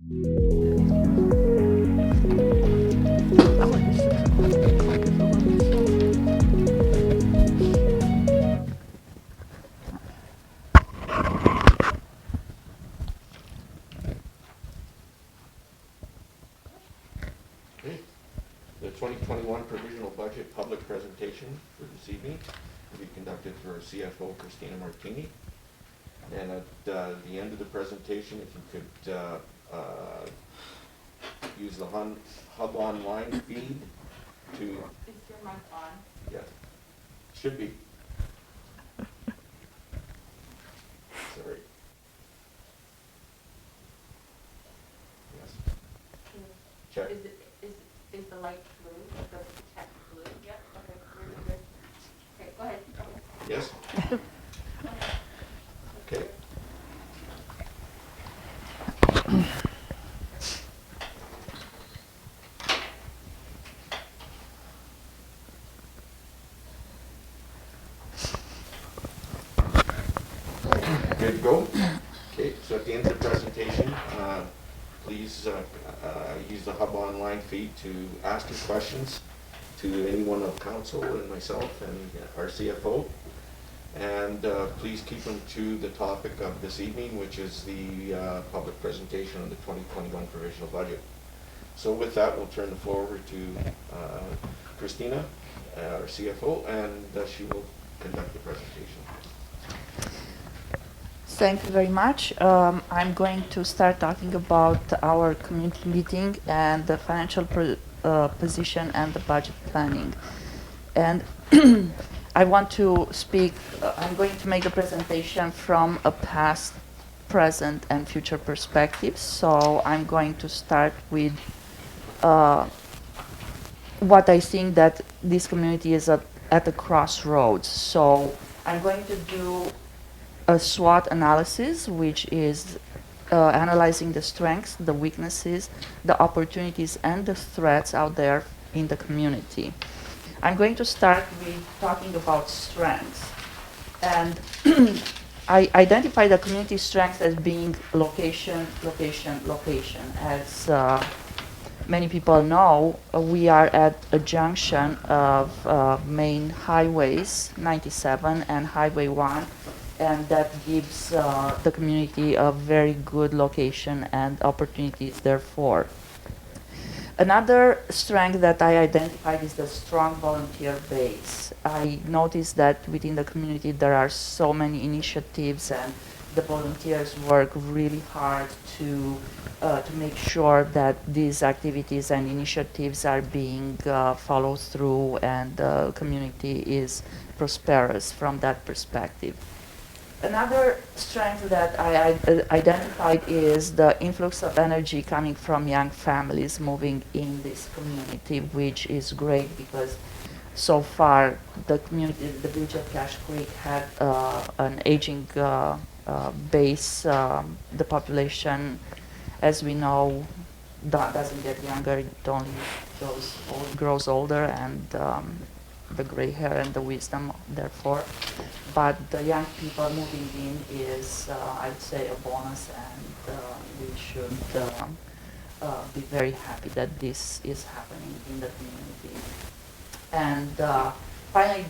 Okay. The 2021 Provisional Budget public presentation for this evening will be conducted through our CFO, Christina Martini. And at the end of the presentation, if you could use the Hub Online feed to... Is your mic on? Yeah, should be. Sorry. Yes. Check. Is the light blue? The text blue? Yep. Okay. Really good. Okay. Go ahead. Yes? Okay. Good to go? Okay, so at the end of the presentation, please use the Hub Online feed to ask your questions to anyone of council and myself and our CFO. And please keep them to the topic of this evening, which is the public presentation on the 2021 provisional budget. So with that, we'll turn the floor over to Christina, our CFO, and she will conduct the presentation. Thank you very much. I'm going to start talking about our community meeting and the financial position and the budget planning. And I want to speak, I'm going to make a presentation from a past, present, and future perspective. So I'm going to start with what I think that this community is at a crossroads. So I'm going to do a SWOT analysis, which is analyzing the strengths, the weaknesses, the opportunities, and the threats out there in the community. I'm going to start with talking about strengths. And I identify the community strengths as being location, location, location. As many people know, we are at a junction of main highways, 97 and Highway 1, and that gives the community a very good location and opportunities therefore. Another strength that I identified is the strong volunteer base. I noticed that within the community there are so many initiatives and the volunteers work really hard to make sure that these activities and initiatives are being followed through and the community is prosperous from that perspective. Another strength that I identified is the influx of energy coming from young families moving in this community, which is great because so far the community, the village of Cache Creek had an aging base. The population, as we know, doesn't get younger, it only grows older, and the gray hair and the wisdom, therefore. But the young people moving in is, I'd say, a bonus, and we should be very happy that this is happening in the community. And finally,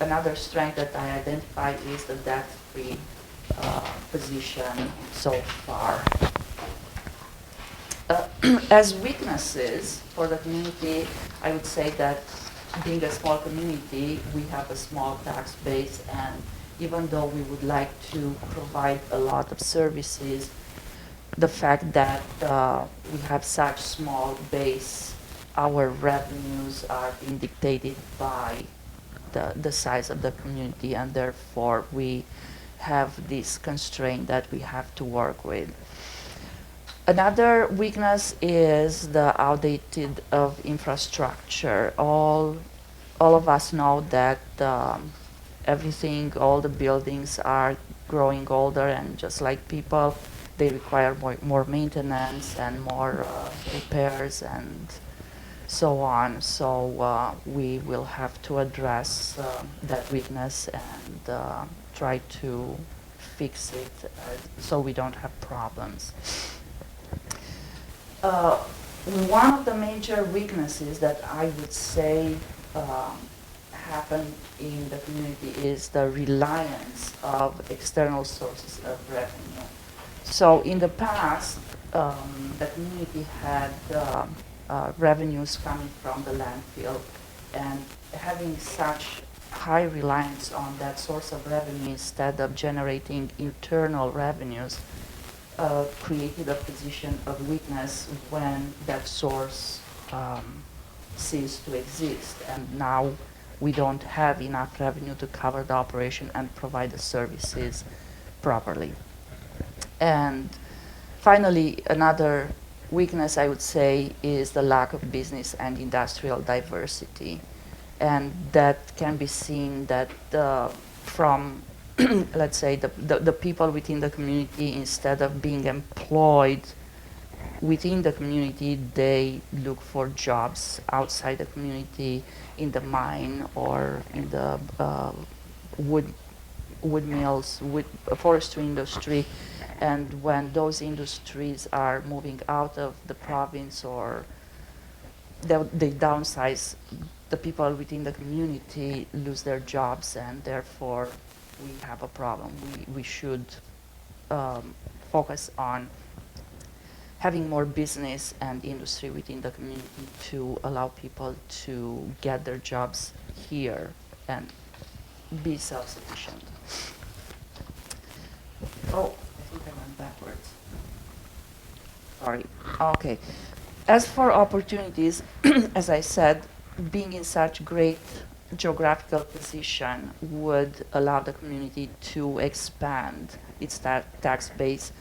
another strength that I identified is the debt-free position so far. As weaknesses for the community, I would say that being a small community, we have a small tax base, and even though we would like to provide a lot of services, the fact that we have such small base, our revenues are being dictated by the size of the community, and therefore we have this constraint that we have to work with. Another weakness is the outdated of infrastructure. All of us know that everything, all the buildings are growing older, and just like people, they require more maintenance and more repairs and so on. So we will have to address that weakness and try to fix it so we don't have problems. Uh, One of the major weaknesses that I would say um, happen in the community is the reliance of external sources of revenue. So in the past, the community had revenues coming from the landfill, and having such high reliance on that source of revenue instead of generating internal revenues created a position of weakness when that source ceased to exist. And now we don't have enough revenue to cover the operation and provide the services properly. And finally, another weakness I would say is the lack of business and industrial diversity. And that can be seen that from, let's say, the people within the community, instead of being employed within the community, they look for jobs outside the community in the mine or in the wood mills, wood forestry industry. And when those industries are moving out of the province or they downsize, the people within the community lose their jobs, and therefore we have a problem. We should focus on having more business and industry within the community to allow people to get their jobs here and be self-sufficient. Oh, I think I went backwards. Sorry. Okay. As for opportunities, as I said, being in such great geographical position would allow the community to expand its tax base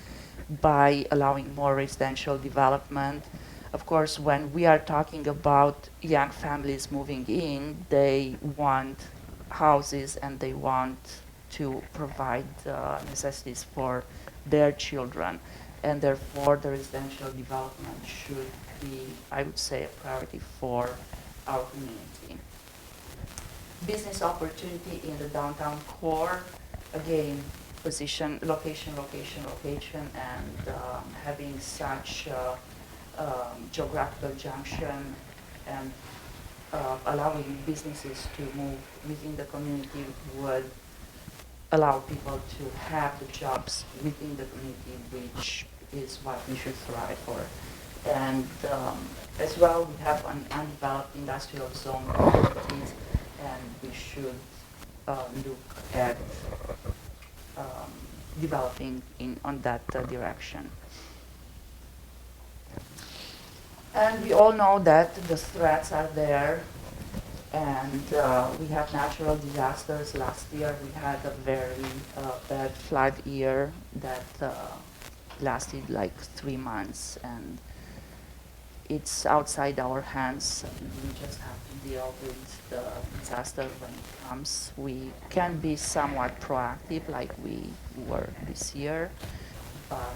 by allowing more residential development. Of course, when we are talking about young families moving in, they want houses and they want to provide necessities for their children. And therefore, the residential development should be, I would say, a priority for our community. Business opportunity in the downtown core, again, position, location, and having such geographical junction and allowing businesses to move within the community would allow people to have the jobs within the community, which is what we should strive for. And as well, we have an undeveloped industrial zone opportunities, and we should look at developing on that direction. And we all know that the threats are there, and we have natural disasters. Last year we had a very bad flood year that lasted like 3 months, and it's outside our hands. We just have to deal with the disaster when it comes. We can be somewhat proactive like we were this year, but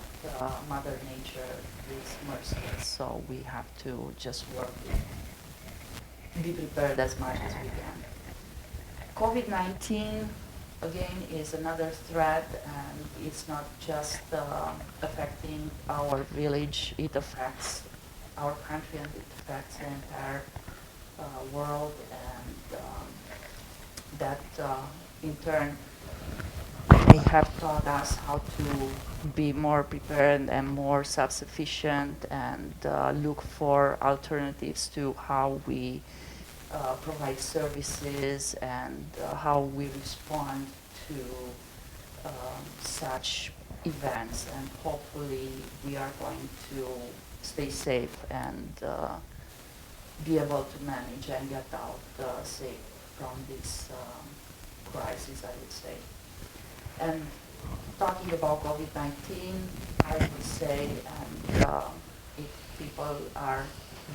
Mother Nature is merciless, so we have to just work, be prepared as much as we can. COVID-19, again, is another threat, and it's not just affecting our village, it affects our country and it affects the entire world, and that in turn may have taught us how to be more prepared and more self-sufficient, and look for alternatives to how we provide services and how we respond to such events. And hopefully we are going to stay safe and be able to manage and get out safe from this crisis, I would say. And talking about COVID-19, I would say, and if people are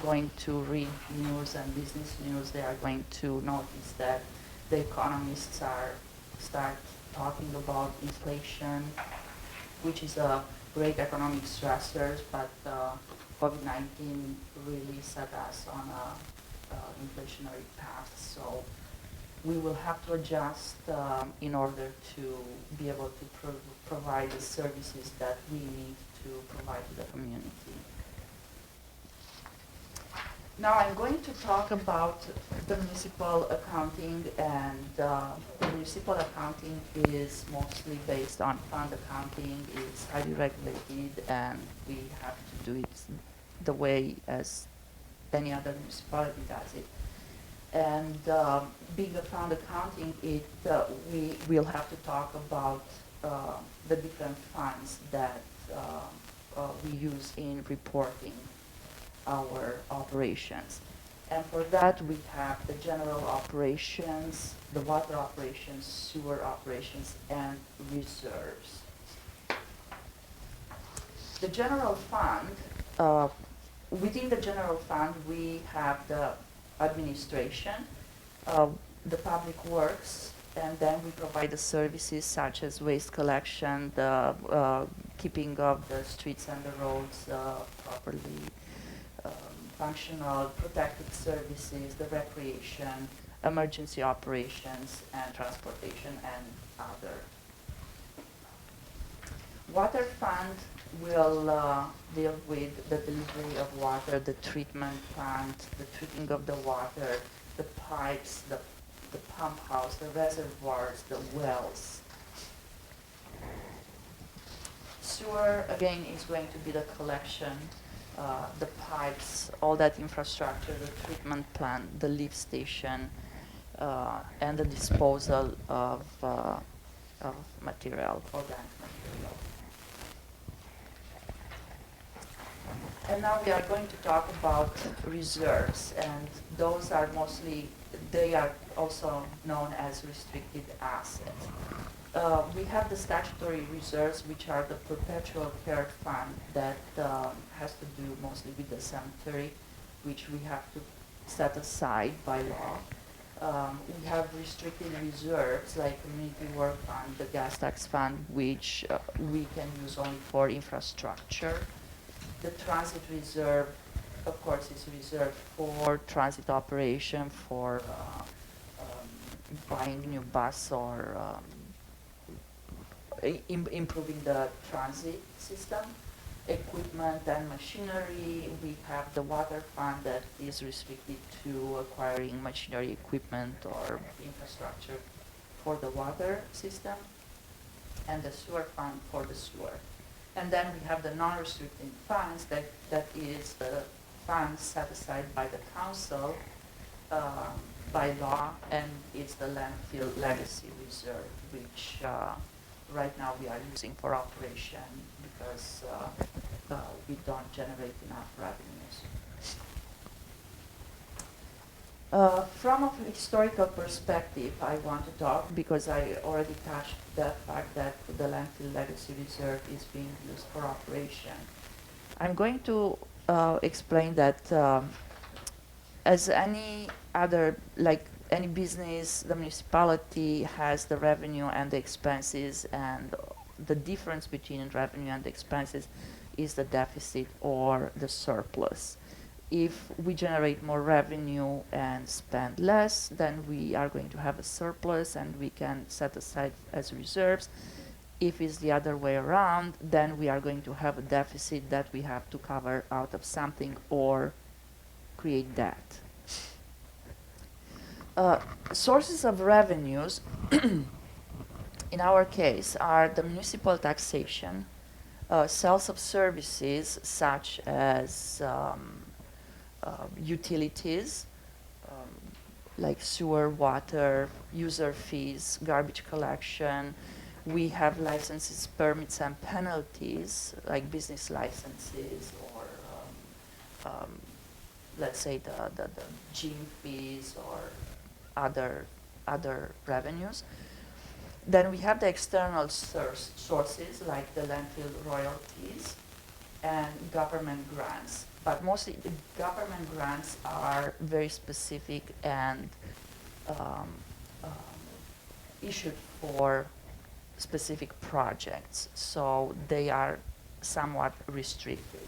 going to read news and business news, they are going to notice that the economists start talking about inflation, which is a great economic stressor, but COVID-19 really set us on a inflationary path. So we will have to adjust in order to be able to provide the services that we need to provide to the community. Now I'm going to talk about the municipal accounting, and the municipal accounting is mostly based on fund accounting. It's highly regulated, and we have to do it the way as any other municipality does it. And being a fund accounting, we will have to talk about the different funds that we use in reporting our operations. And for that, we have the general operations, the water operations, sewer operations, and reserves. The general fund, within the general fund, we have the administration, the public works, and then we provide the services such as waste collection, the keeping of the streets and the roads properly functional, protected services, the recreation, emergency operations, and transportation, and other. Water fund will deal with the delivery of water, the treatment plant, the treating of the water, the pipes, the pump house, the reservoirs, the wells. Sewer, again, is going to be the collection, the pipes, all that infrastructure, the treatment plant, the lift station, and the disposal of material, organic material. And now we are going to talk about reserves, and those are mostly, they are also known as restricted assets. We have the statutory reserves, which are the perpetual care fund that has to do mostly with the cemetery, which we have to set aside by law. We have restricted reserves like community work fund, the gas tax fund, which we can use only for infrastructure. The transit reserve, of course, is reserved for transit operation, for buying new bus or improving the transit system. Equipment and machinery, we have the water fund that is restricted to acquiring machinery, equipment, or infrastructure for the water system, and the sewer fund for the sewer. And then we have the non-restricted funds, that is the funds set aside by the council by law, and it's the landfill legacy reserve, which right now we are using for operation because we don't generate enough revenues. From a historical perspective, I want to talk, because I already touched the fact that the landfill legacy reserve is being used for operation. I'm going to explain that as any other, like any business, the municipality has the revenue and the expenses, and the difference between revenue and expenses is the deficit or the surplus. If we generate more revenue and spend less, then we are going to have a surplus and we can set aside as reserves. If it's the other way around, then we are going to have a deficit that we have to cover out of something or create debt. Sources of revenues, in our case, are the municipal taxation, sales of services such as utilities, like sewer, water, user fees, garbage collection. We have licenses, permits, and penalties, like business licenses, or let's say the gym fees, or other revenues. Then we have the external sources, like the landfill royalties and government grants. But mostly the government grants are very specific and issued for specific projects, so they are somewhat restricted.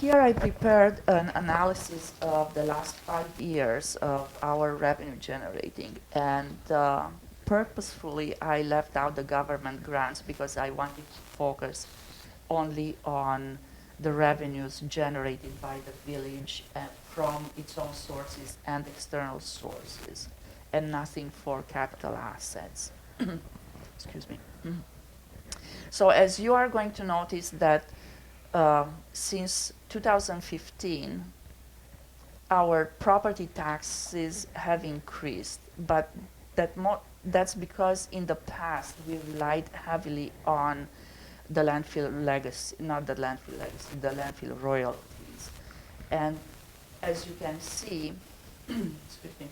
Here I prepared an analysis of the last 5 years of our revenue generating, and purposefully I left out the government grants because I wanted to focus only on the revenues generated by the village from its own sources and external sources, and nothing for capital assets. Excuse me. So as you are going to notice that since 2015, our property taxes have increased, but that's because in the past we relied heavily on the landfill legacy, not the landfill legacy, the landfill royalties. And as you can see, excuse me,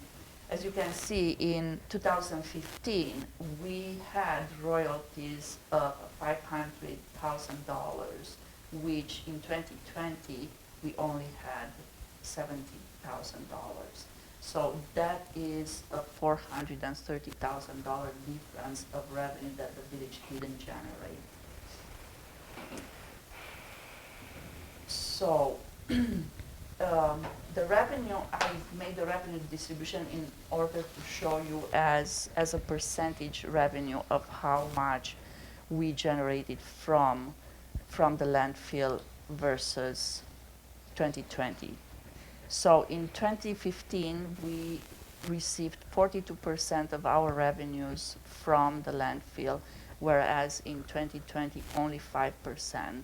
as you can see in 2015, we had royalties of $500,000, which in 2020 we only had $70,000. So that is a $430,000 difference of revenue that the village didn't generate. So the revenue, I made the revenue distribution in order to show you as a percentage revenue of how much we generated from the landfill versus 2020. So in 2015, we received 42% of our revenues from the landfill, whereas in 2020, only 5%.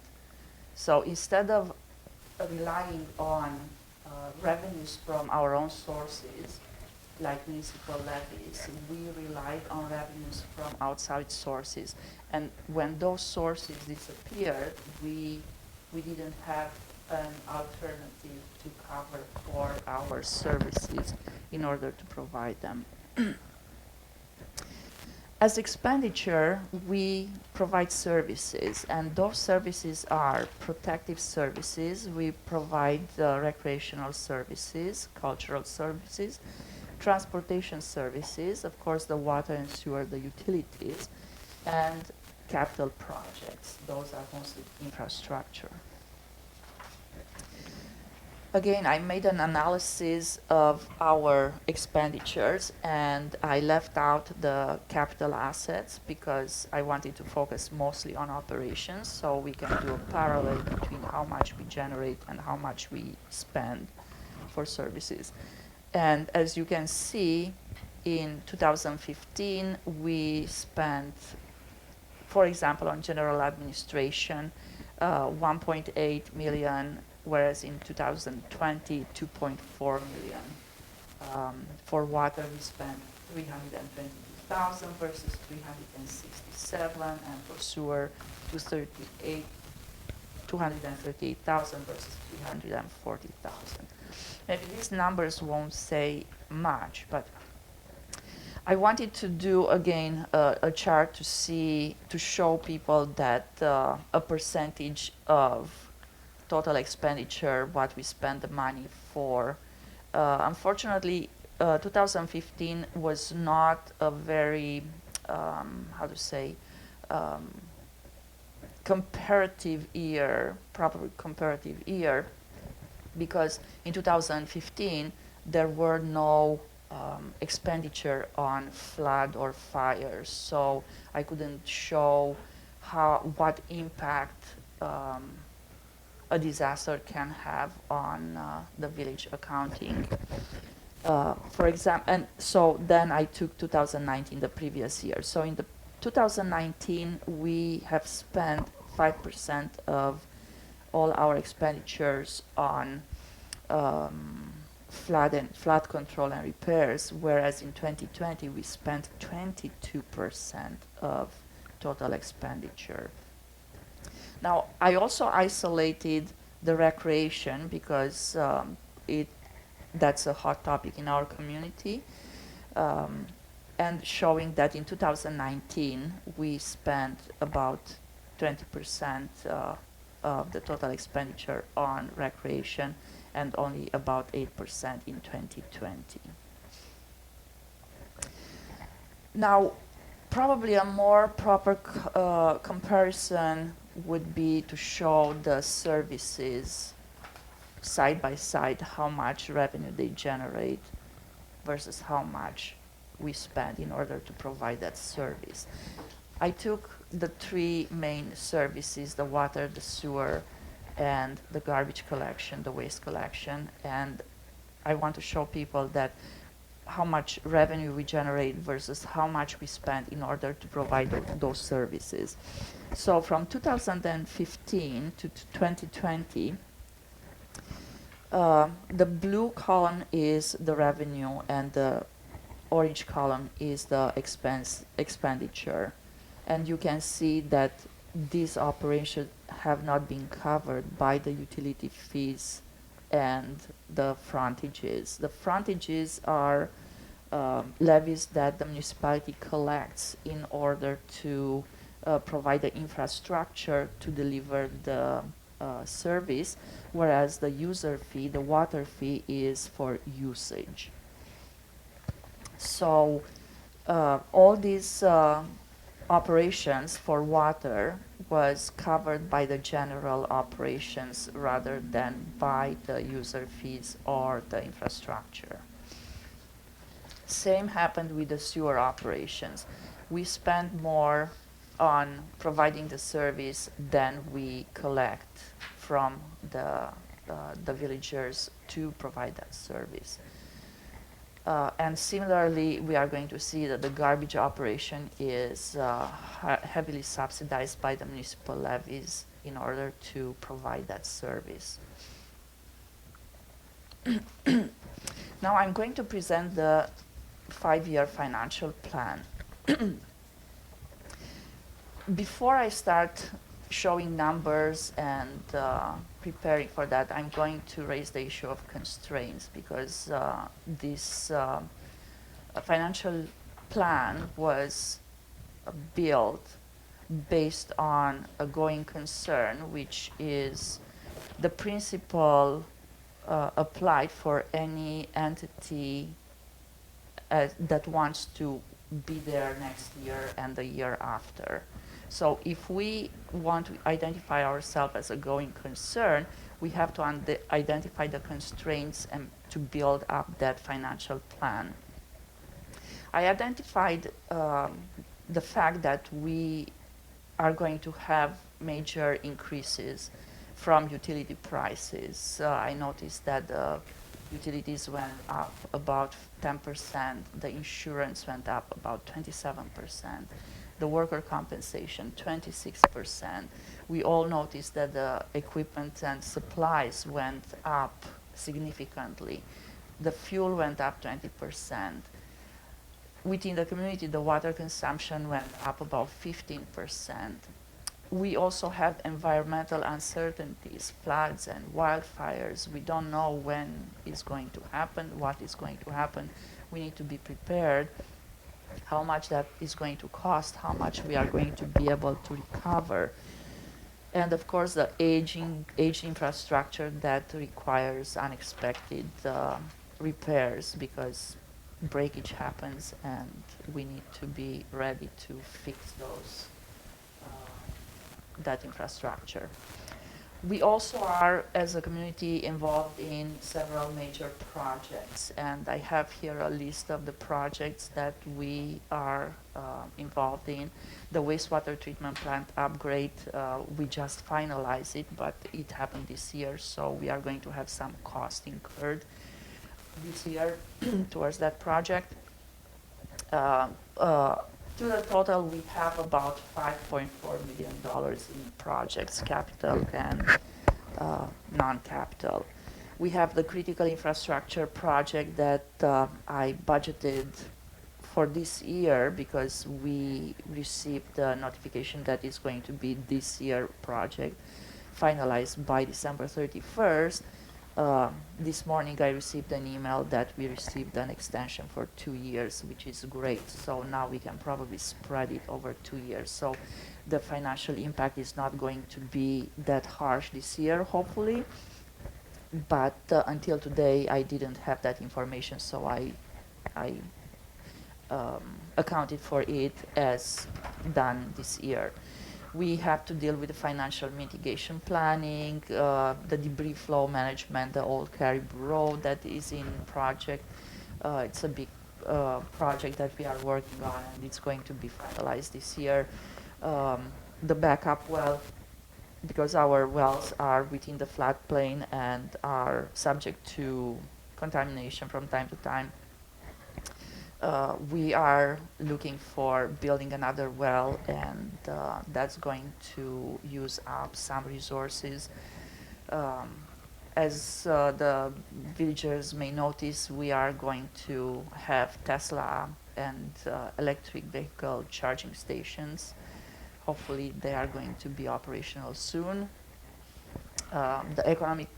So instead of relying on revenues from our own sources, like municipal levies, we relied on revenues from outside sources. And when those sources disappeared, we didn't have an alternative to cover for our services in order to provide them. As expenditure, we provide services, and those services are protective services. We provide recreational services, cultural services, transportation services, of course the water and sewer, the utilities, and capital projects. Those are mostly infrastructure. Again, I made an analysis of our expenditures, and I left out the capital assets because I wanted to focus mostly on operations, so we can do a parallel between how much we generate and how much we spend for services. And as you can see, in 2015, we spent, for example, on general administration, 1.8 million, whereas in 2020, 2.4 million. For water, we spent 322,000 versus 367, and for sewer, 238,000 versus 340,000. Maybe these numbers won't say much, but I wanted to do again a chart to show people that a percentage of total expenditure, what we spend the money for. Unfortunately, 2015 was not a very, comparative year, proper comparative year, because in 2015 there were no expenditure on flood or fires, so I couldn't show what impact a disaster can have on the village accounting. For example, and so then I took 2019, the previous year. So in the 2019, we have spent 5% of all our expenditures on flood control and repairs, whereas in 2020 we spent 22% of total expenditure. Now, I also isolated the recreation because that's a hot topic in our community, and showing that in 2019 we spent about 20% of the total expenditure on recreation and only about 8% in 2020. Now, probably a more proper comparison would be to show the services side by side, how much revenue they generate versus how much we spend in order to provide that service. I took the three main services, the water, the sewer, and the garbage collection, the waste collection. And I want to show people that how much revenue we generate versus how much we spend in order to provide those services. So from 2015 to 2020, the blue column is the revenue and the orange column is the expenditure. And you can see that these operations have not been covered by the utility fees and the frontages. The frontages are levies that the municipality collects in order to provide the infrastructure to deliver the service, whereas the user fee, the water fee, is for usage. So all these operations for water was covered by the general operations rather than by the user fees or the infrastructure. Same happened with the sewer operations. We spend more on providing the service than we collect from the villagers to provide that service. And similarly, we are going to see that the garbage operation is heavily subsidized by the municipal levies in order to provide that service. Now I'm going to present the 5-year financial plan. Before I start showing numbers and preparing for that, I'm going to raise the issue of constraints because this financial plan was built based on a going concern, which is the principle applied for any entity that wants to be there next year and the year after. So if we want to identify ourselves as a going concern, we have to identify the constraints and to build up that financial plan. I identified the fact that we are going to have major increases from utility prices. I noticed that the utilities went up about 10%, the insurance went up about 27%, the worker compensation 26%. We all noticed that the equipment and supplies went up significantly. The fuel went up 20%. Within the community, the water consumption went up about 15%. We also have environmental uncertainties, floods and wildfires. We don't know when it's going to happen, what is going to happen. We need to be prepared, how much that is going to cost, how much we are going to be able to recover. And of course, the aging infrastructure that requires unexpected repairs because breakage happens and we need to be ready to fix that infrastructure. We also are, as a community, involved in several major projects, and I have here a list of the projects that we are involved in. The wastewater treatment plant upgrade, we just finalized it, but it happened this year, so we are going to have some cost incurred this year towards that project. To the total, we have about $5.4 million in projects, capital and non-capital. We have the critical infrastructure project that I budgeted for this year because we received the notification that it's going to be this year project finalized by December 31st. This morning I received an email that we received an extension for 2 years, which is great. So now we can probably spread it over 2 years. So the financial impact is not going to be that harsh this year, hopefully. But until today, I didn't have that information, so I accounted for it as done this year. We have to deal with the financial mitigation planning, the debris flow management, the old Caribou Road that is in project. It's a big project that we are working on, and it's going to be finalized this year. The backup well because our wells are within the floodplain and are subject to contamination from time to time. We are looking for building another well, and that's going to use up some resources. Um, as the villagers may notice, we are going to have Tesla and electric vehicle charging stations. Hopefully, they are going to be operational soon. The Economic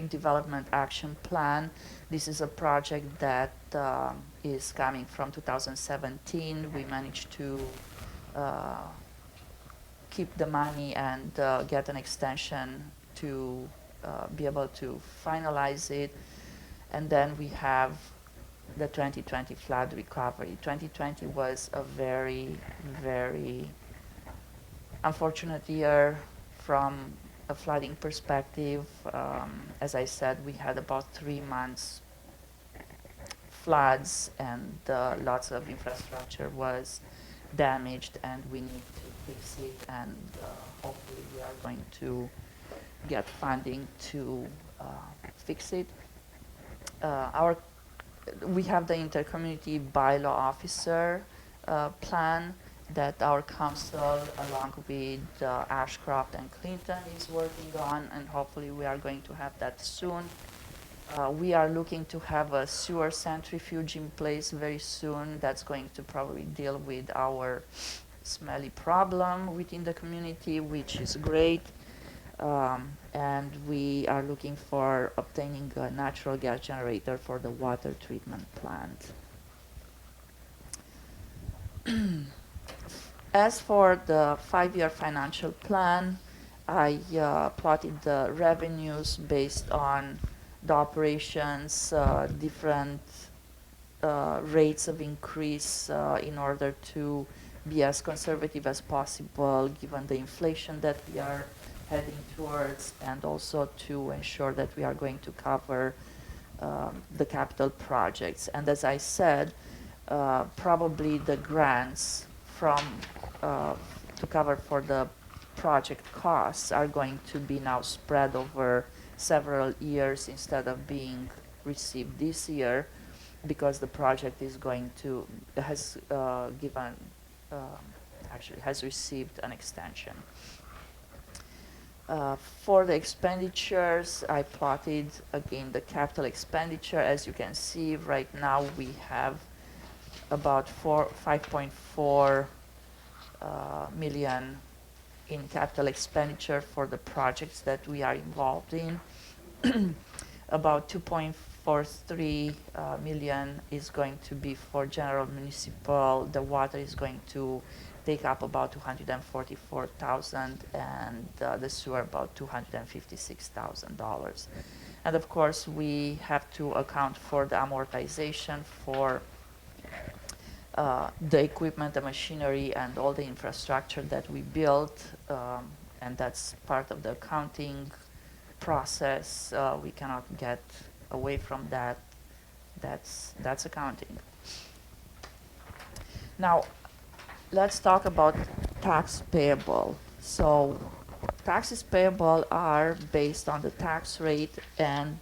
Development Action Plan. This is a project that is coming from 2017. We managed to keep the money and get an extension to be able to finalize it. And then we have the 2020 flood recovery. 2020 was a very, very unfortunate year from a flooding perspective. As I said, we had about 3 months floods, and lots of infrastructure was damaged, and we need to fix it, and hopefully we are going to get funding to fix it. We have the intercommunity bylaw officer plan that our council, along with Ashcroft and Clinton, is working on, and hopefully we are going to have that soon. We are looking to have a sewer centrifuge in place very soon. That's going to probably deal with our smelly problem within the community, which is great. And we are looking for obtaining a natural gas generator for the water treatment plant. As for the 5-year financial plan, I plotted the revenues based on the operations, different rates of increase in order to be as conservative as possible given the inflation that we are heading towards, and also to ensure that we are going to cover the capital projects. And as I said, probably the grants from to cover for the project costs are going to be now spread over several years instead of being received this year, because the project is going to has given actually has received an extension. For the expenditures, I plotted again the capital expenditure. As you can see, right now we have about 5.4 million in capital expenditure for the projects that we are involved in. About 2.43 million is going to be for general municipal. The water is going to take up about 244,000, and the sewer about $256,000. And of course, we have to account for the amortization for the equipment, the machinery, and all the infrastructure that we built, and that's part of the accounting process. We cannot get away from that. That's accounting. Now, let's talk about tax payable. So, taxes payable are based on the tax rate and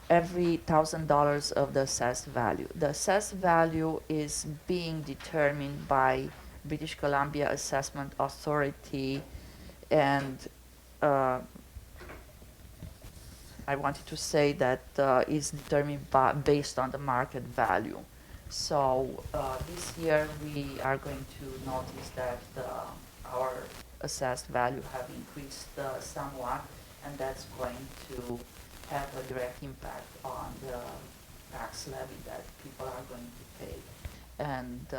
every $1,000 of the assessed value. The assessed value is being determined by British Columbia Assessment Authority, and I wanted to say that is determined based on the market value. So this year we are going to notice that our assessed value have increased somewhat, and that's going to have a direct impact on the tax levy that people are going to pay. And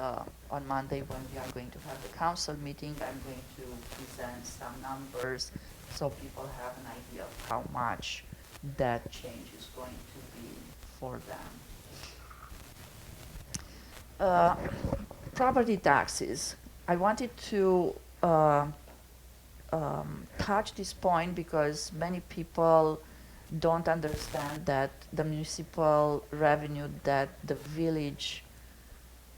on Monday, when we are going to have the council meeting, I'm going to present some numbers so people have an idea of how much that change is going to be for them. Property taxes. I wanted to touch this point because many people don't understand that the municipal revenue that the village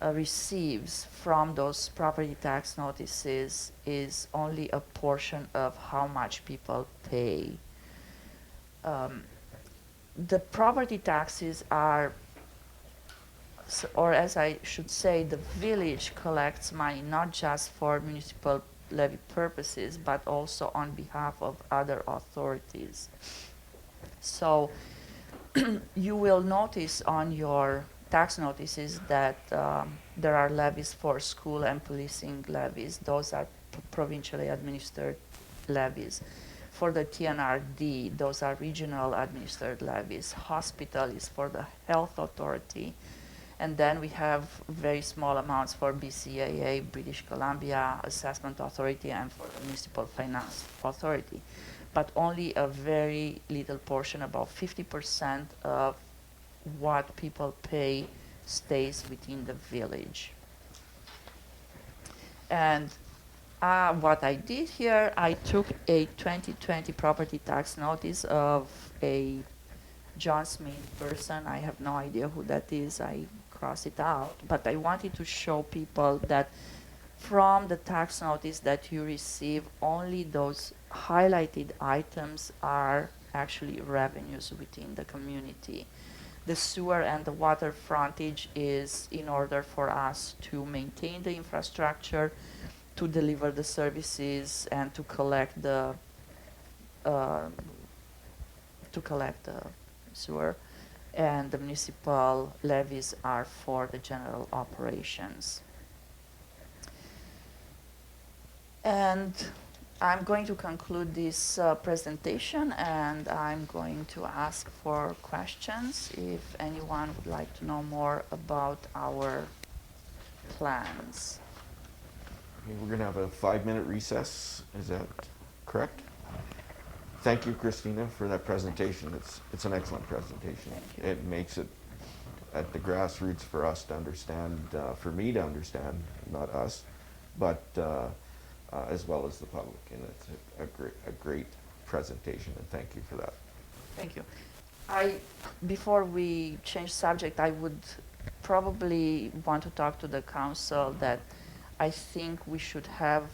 receives from those property tax notices is only a portion of how much people pay. The property taxes are, or as I should say, the village collects money not just for municipal levy purposes, but also on behalf of other authorities. So you will notice on your tax notices that there are levies for school and policing levies. Those are provincially administered levies. For the TNRD, those are regional administered levies. Hospital is for the health authority. And then we have very small amounts for BCAA, British Columbia Assessment Authority, and for the Municipal Finance Authority. But only a very little portion, about 50% of what people pay stays within the village. And what I did here, I took a 2020 property tax notice of a John Smith person. I have no idea who that is. I cross it out. But I wanted to show people that from the tax notice that you receive, only those highlighted items are actually revenues within the community. The sewer and the water frontage is in order for us to maintain the infrastructure, to deliver the services, and to collect the sewer. And the municipal levies are for the general operations. And I'm going to conclude this presentation, and I'm going to ask for questions if anyone would like to know more about our plans. Okay, we're gonna have a 5-minute recess, is that correct? Thank you, Christina, for that presentation. It's an excellent presentation. Thank you. It makes it at the grassroots for us to understand, for me to understand, not us, but as well as the public. And it's a great presentation, and thank you for that. Thank you. Before we change subject, I would probably want to talk to the council that I think we should have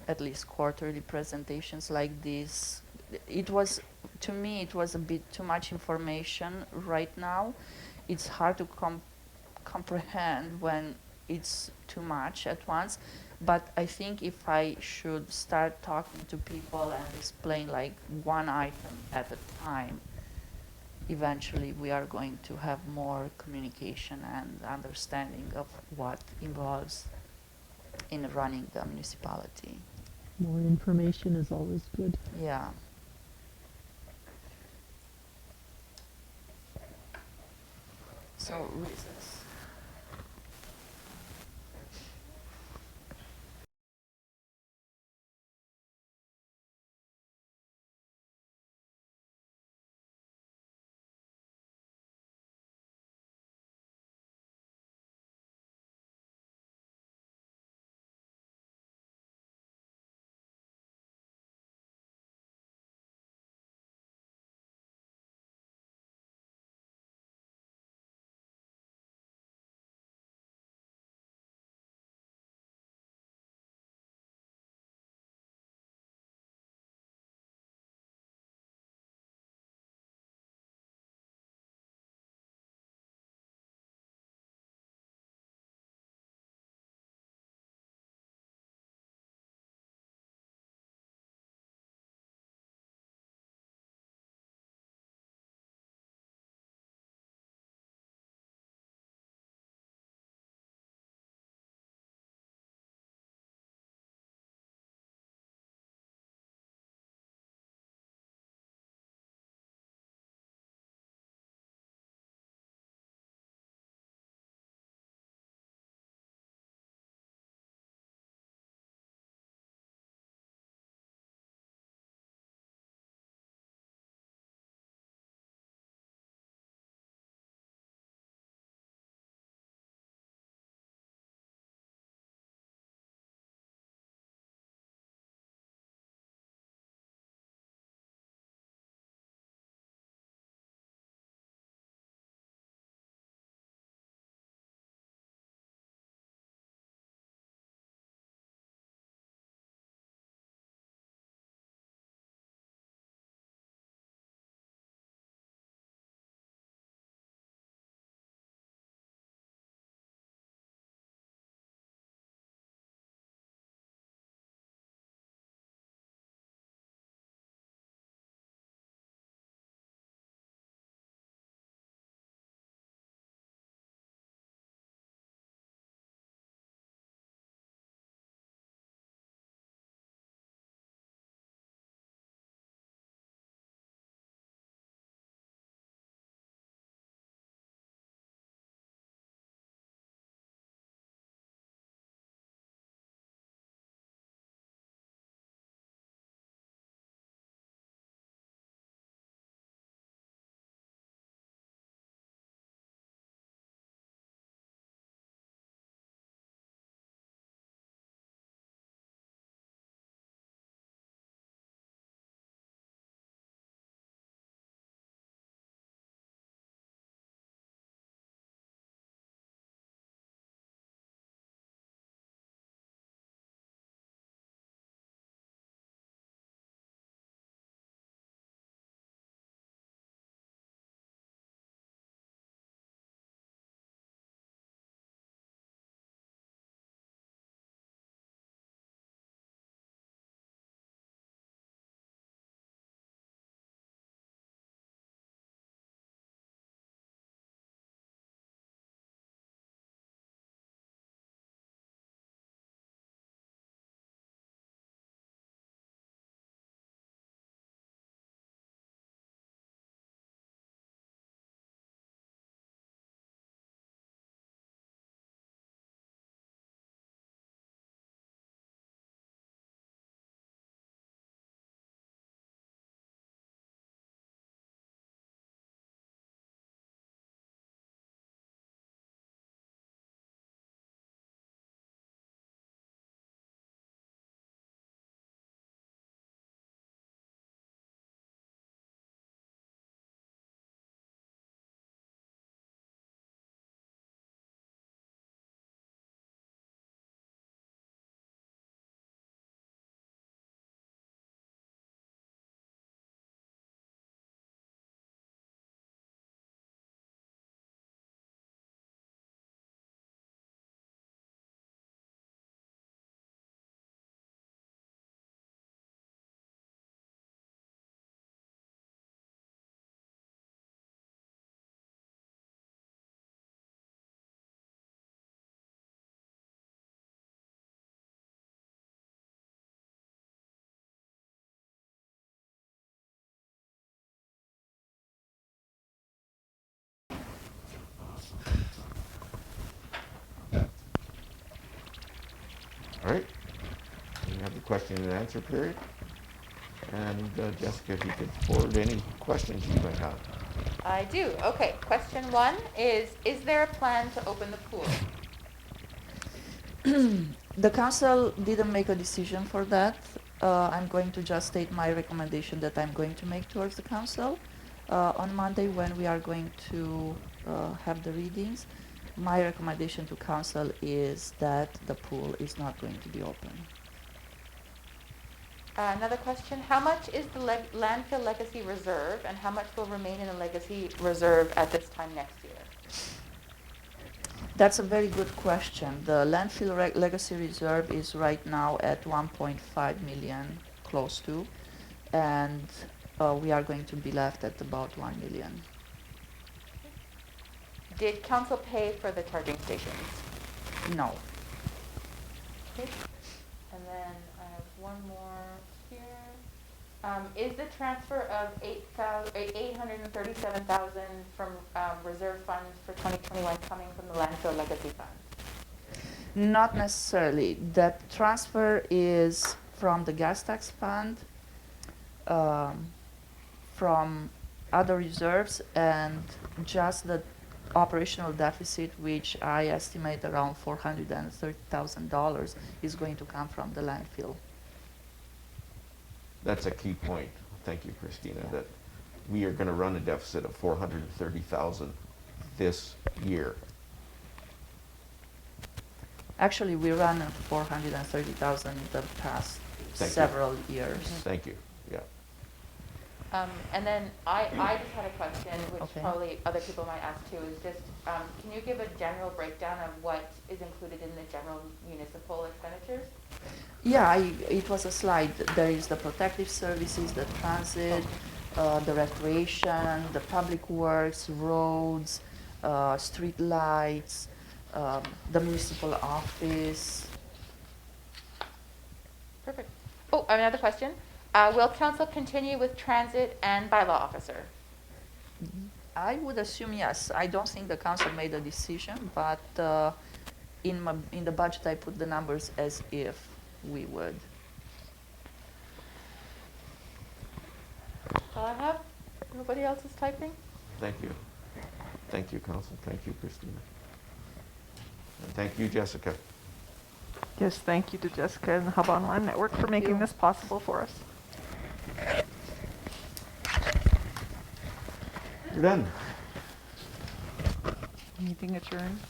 at least quarterly presentations like this. To me, it was a bit too much information right now. It's hard to comprehend when it's too much at once. But I think if I should start talking to people and explain like one item at a time, eventually we are going to have more communication and understanding of what involves in running the municipality. More information is always good. Yeah. So recess. question and answer period. And Jessica, if you could forward any questions you might have. I do. Okay, question 1 is there a plan to open the pool? The council didn't make a decision for that. I'm going to just state my recommendation that I'm going to make towards the council. On Monday, when we are going to have the readings, my recommendation to council is that the pool is not going to be open. Another question, how much is the landfill legacy reserve and how much will remain in the legacy reserve at this time next year? That's a very good question. The landfill legacy reserve is right now at 1.5 million, close to, and we are going to be left at about 1 million. Did council pay for the charging stations? No. Okay. And then I have one more here. Is the transfer of 837,000 from reserve funds for 2021 coming from the landfill legacy fund? Not necessarily. That transfer is from the gas tax fund, from other reserves, and just the operational deficit, which I estimate around $430,000, is going to come from the landfill. That's a key point. Thank you, Christina, that we are going to run a deficit of 430,000 this year. Actually, we ran 430,000 the past Thank you. several years. Thank you. Yeah. And then I just had a question, which Okay. probably other people might ask too, is just, can you give a general breakdown of what is included in the general municipal expenditures? Yeah, it was a slide. There is the protective services, the transit, the recreation, the public works, roads, street lights, the municipal office. Perfect. Oh, another question. Will council continue with transit and bylaw officer? I would assume yes. I don't think the council made a decision, but in the budget I put the numbers as if we would. All I have? Nobody else is typing? Thank you. Thank you, Council. Thank you, Christina. And thank you, Jessica. Yes, thank you to Jessica and the Hub Online Network for making you. this possible for us. You're done. Meeting adjourned.